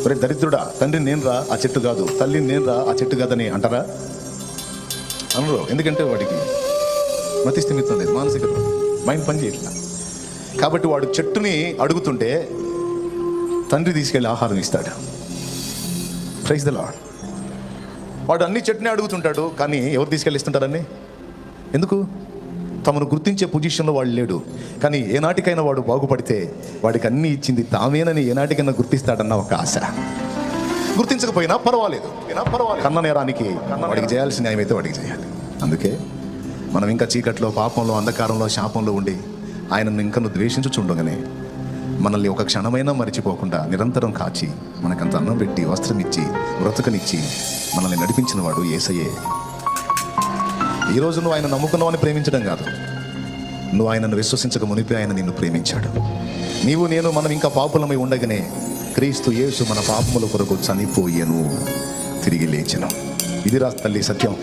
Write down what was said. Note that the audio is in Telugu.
ఒరే దరిద్రుడా, తండ్రి నేను రా ఆ చెట్టు కాదు, తల్లిని నేను రా ఆ చెట్టు కాదని అంటారా? అనరు. ఎందుకంటే వాడికి మతి స్థిమితం లేదు, మానసిక మైండ్ పని చేయట్లా. కాబట్టి వాడు చెట్టుని అడుగుతుంటే తండ్రి తీసుకెళ్ళి ఆహారం ఇస్తాడు. Praise the Lord. వాడు అన్ని చెట్టుని అడుగుతుంటాడు, కానీ ఎవరు తీసుకెళ్ళి ఇస్తుంటారని? ఎందుకు? తమను గుర్తించే పొజిషన్లో వాడు లేడు. కానీ ఏనాటికైనా వాడు బాగుపడితే వాడికి అన్నీ ఇచ్చింది తామేనని ఏనాటికైనా గుర్తిస్తాడన్న ఒక ఆశ. గుర్తించకపోయినా పర్వాలేదు, కన్న నేరానికి వాడికి చేయాల్సిన న్యాయం అయితే వాడికి చేయాలి. అందుకే మనం ఇంకా చీకట్లో, పాపంలో, అంధకారంలో, శాపంలో ఉండి ఆయనను ఇంకా ద్వేషించుచుండగానే మనల్ని ఒక క్షణమైనా మరిచిపోకుండా నిరంతరం కాచి మనకంత అన్నం పెట్టి, వస్త్రం ఇచ్చి, బ్రతుకనిచ్చి మనల్ని నడిపించిన వాడు యేసయ్యే. ఈరోజు నువ్వు ఆయన నమ్ముకున్నావని ప్రేమించడం కాదు, నువ్వు ఆయనను విశ్వసించక మునిపే ఆయన నిన్ను ప్రేమించాడు. నీవు నేను మనం ఇంకా పాపులమై ఉండగానే క్రీస్తు యేసు మన పాపముల కొరకు చనిపోయెను, తిరిగి లేచెను. ఇది రా తల్లి సత్యం.